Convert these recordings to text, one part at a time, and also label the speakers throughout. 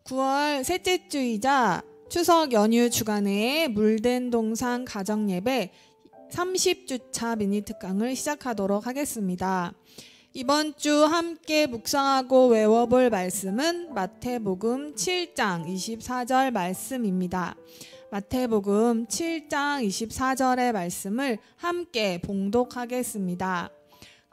Speaker 1: 9월 셋째 주이자 추석 연휴 주간에 물된 동산 가정예배 30주차 미니 특강을 시작하도록 하겠습니다. 이번 주 함께 묵상하고 외워볼 말씀은 마태복음 7장 24절 말씀입니다. 마태복음 7장 24절의 말씀을 함께 봉독하겠습니다.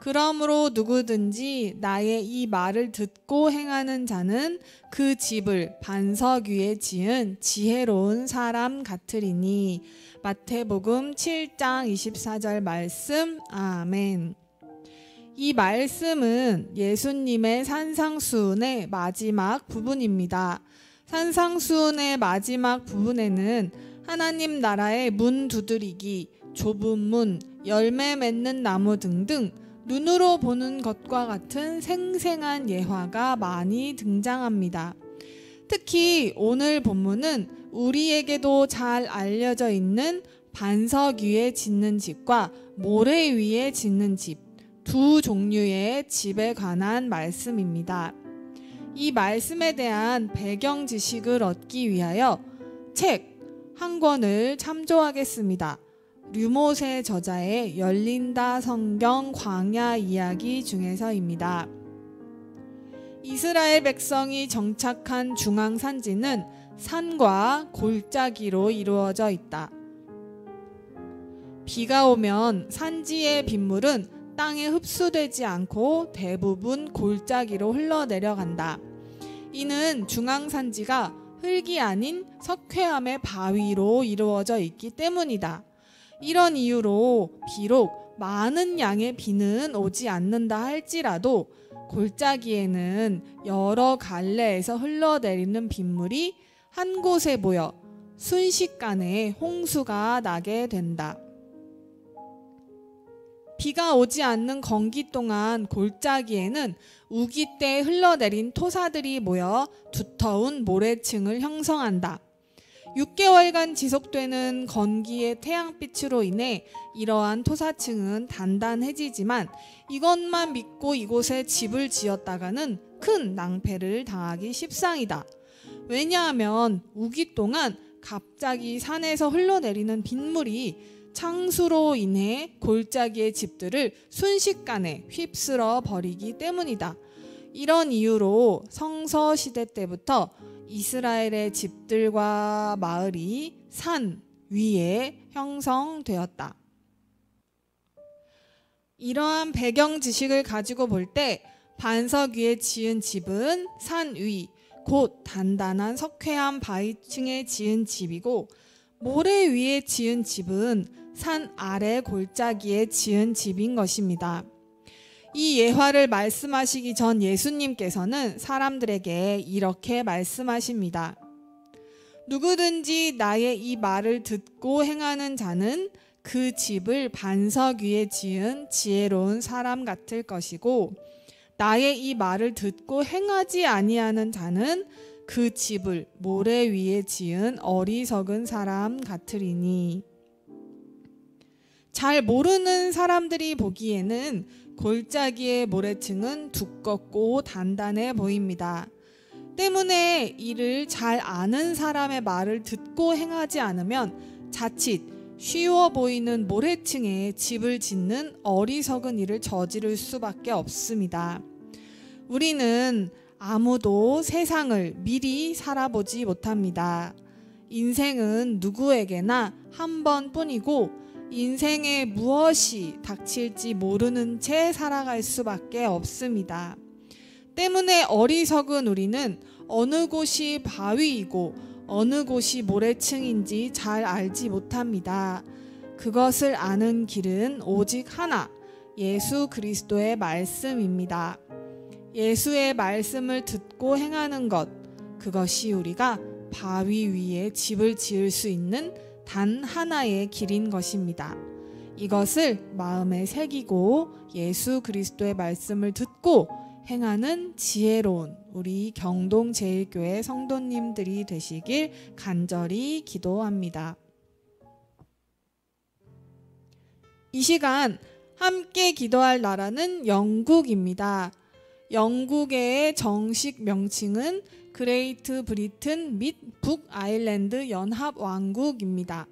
Speaker 1: 그러므로 누구든지 나의 이 말을 듣고 행하는 자는 그 집을 반석 위에 지은 지혜로운 사람 같으리니. 마태복음 7장 24절 말씀. 아멘. 이 말씀은 예수님의 산상수훈의 마지막 부분입니다. 산상수훈의 마지막 부분에는 하나님 나라의 문 두드리기, 좁은 문, 열매 맺는 나무 등등 눈으로 보는 것과 같은 생생한 예화가 많이 등장합니다. 특히 오늘 본문은 우리에게도 잘 알려져 있는 반석 위에 짓는 집과 모래 위에 짓는 집, 두 종류의 집에 관한 말씀입니다. 이 말씀에 대한 배경 지식을 얻기 위하여 책 한 권을 참조하겠습니다. 류모세 저자의 열린다 성경 광야 이야기 중에서입니다. 이스라엘 백성이 정착한 중앙산지는 산과 골짜기로 이루어져 있다. 비가 오면 산지의 빗물은 땅에 흡수되지 않고 대부분 골짜기로 흘러내려간다. 이는 중앙산지가 흙이 아닌 석회암의 바위로 이루어져 있기 때문이다. 이런 이유로 비록 많은 양의 비는 오지 않는다 할지라도 골짜기에는 여러 갈래에서 흘러내리는 빗물이 한 곳에 모여 순식간에 홍수가 나게 된다. 비가 오지 않는 건기 동안 골짜기에는 우기 때 흘러내린 토사들이 모여 두터운 모래층을 형성한다. 6개월간 지속되는 건기의 태양빛으로 인해 이러한 토사층은 단단해지지만 이것만 믿고 이곳에 집을 지었다가는 큰 낭패를 당하기 십상이다. 왜냐하면 우기 동안 갑자기 산에서 흘러내리는 빗물이 창수로 인해 골짜기의 집들을 순식간에 휩쓸어 버리기 때문이다. 이런 이유로 성서시대 때부터 이스라엘의 집들과 마을이 산 위에 형성되었다. 이러한 배경 지식을 가지고 볼 때 반석 위에 지은 집은 산 위, 곧 단단한 석회암 바위층에 지은 집이고, 모래 위에 지은 집은 산 아래 골짜기에 지은 집인 것입니다. 이 예화를 말씀하시기 전 예수님께서는 사람들에게 이렇게 말씀하십니다. 누구든지 나의 이 말을 듣고 행하는 자는 그 집을 반석 위에 지은 지혜로운 사람 같을 것이고, 나의 이 말을 듣고 행하지 아니하는 자는 그 집을 모래 위에 지은 어리석은 사람 같으리니. 잘 모르는 사람들이 보기에는 골짜기의 모래층은 두껍고 단단해 보입니다. 때문에 이를 잘 아는 사람의 말을 듣고 행하지 않으면 자칫 쉬워 보이는 모래층에 집을 짓는 어리석은 일을 저지를 수밖에 없습니다. 우리는 아무도 세상을 미리 살아보지 못합니다. 인생은 누구에게나 한 번뿐이고 인생에 무엇이 닥칠지 모르는 채 살아갈 수밖에 없습니다. 때문에 어리석은 우리는 어느 곳이 바위이고 어느 곳이 모래층인지 잘 알지 못합니다. 그것을 아는 길은 오직 하나, 예수 그리스도의 말씀입니다. 예수의 말씀을 듣고 행하는 것, 그것이 우리가 바위 위에 집을 지을 수 있는 단 하나의 길인 것입니다. 이것을 마음에 새기고 예수 그리스도의 말씀을 듣고 행하는 지혜로운 우리 경동제일교회 성도님들이 되시길 간절히 기도합니다. 이 시간 함께 기도할 나라는 영국입니다. 영국의 정식 명칭은 그레이트 브리튼 및 북아일랜드 연합왕국입니다.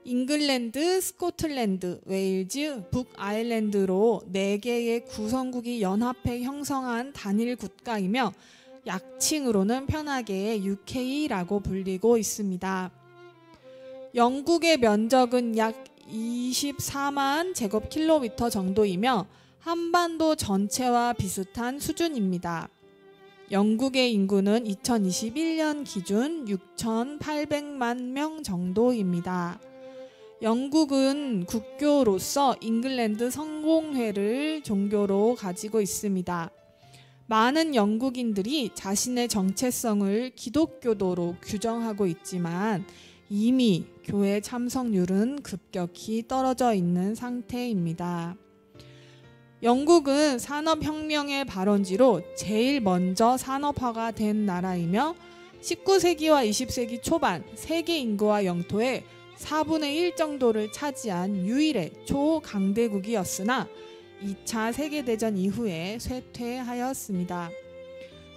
Speaker 1: 잉글랜드, 스코틀랜드, 웨일즈, 북아일랜드로 4개의 구성국이 연합해 형성한 단일 국가이며 약칭으로는 편하게 UK라고 불리고 있습니다. 영국의 면적은 약 24만 제곱킬로미터 정도이며 한반도 전체와 비슷한 수준입니다. 영국의 인구는 2021년 기준 6,800만 명 정도입니다. 영국은 국교로서 잉글랜드 성공회를 종교로 가지고 있습니다. 많은 영국인들이 자신의 정체성을 기독교도로 규정하고 있지만 이미 교회 참석률은 급격히 떨어져 있는 상태입니다. 영국은 산업혁명의 발원지로 제일 먼저 산업화가 된 나라이며 19세기와 20세기 초반 세계 인구와 영토의 4분의 1 정도를 차지한 유일의 초강대국이었으나 2차 세계대전 이후에 쇠퇴하였습니다.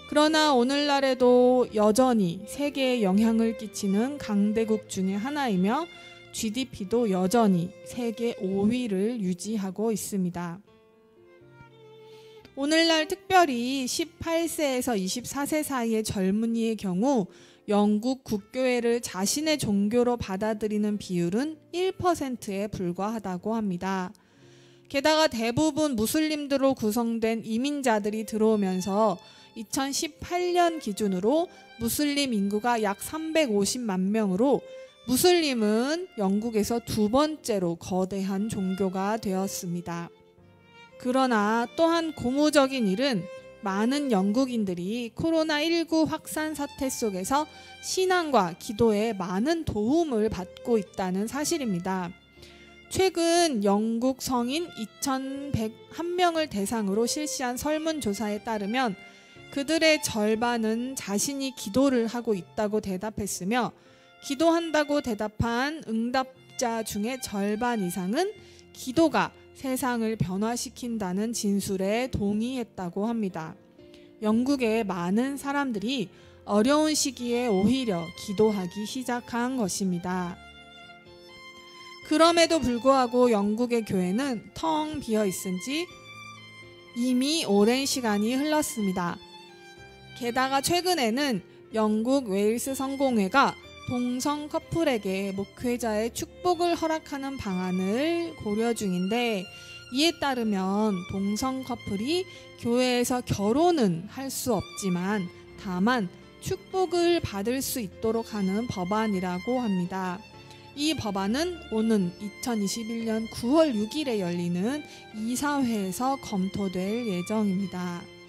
Speaker 1: 그러나 오늘날에도 여전히 세계에 영향을 끼치는 강대국 중의 하나이며 GDP도 여전히 세계 5위를 유지하고 있습니다. 오늘날 특별히 18세에서 24세 사이의 젊은이의 경우 영국 국교회를 자신의 종교로 받아들이는 비율은 1%에 불과하다고 합니다. 게다가 대부분 무슬림들로 구성된 이민자들이 들어오면서 2018년 기준으로 무슬림 인구가 약 350만 명으로 무슬림은 영국에서 2번째로 거대한 종교가 되었습니다. 그러나 또한 고무적인 일은 많은 영국인들이 코로나19 확산 사태 속에서 신앙과 기도에 많은 도움을 받고 있다는 사실입니다. 최근 영국 성인 2,101명을 대상으로 실시한 설문조사에 따르면 그들의 절반은 자신이 기도를 하고 있다고 대답했으며 기도한다고 대답한 응답자 중에 절반 이상은 기도가 세상을 변화시킨다는 진술에 동의했다고 합니다. 영국의 많은 사람들이 어려운 시기에 오히려 기도하기 시작한 것입니다. 그럼에도 불구하고 영국의 교회는 텅 비어 있은 지 이미 오랜 시간이 흘렀습니다. 게다가 최근에는 영국 웨일스 성공회가 동성 커플에게 목회자의 축복을 허락하는 방안을 고려 중인데 이에 따르면 동성 커플이 교회에서 결혼은 할 수 없지만 다만 축복을 받을 수 있도록 하는 법안이라고 합니다. 이 법안은 오는 2021년 9월 6일에 열리는 이사회에서 검토될 예정입니다.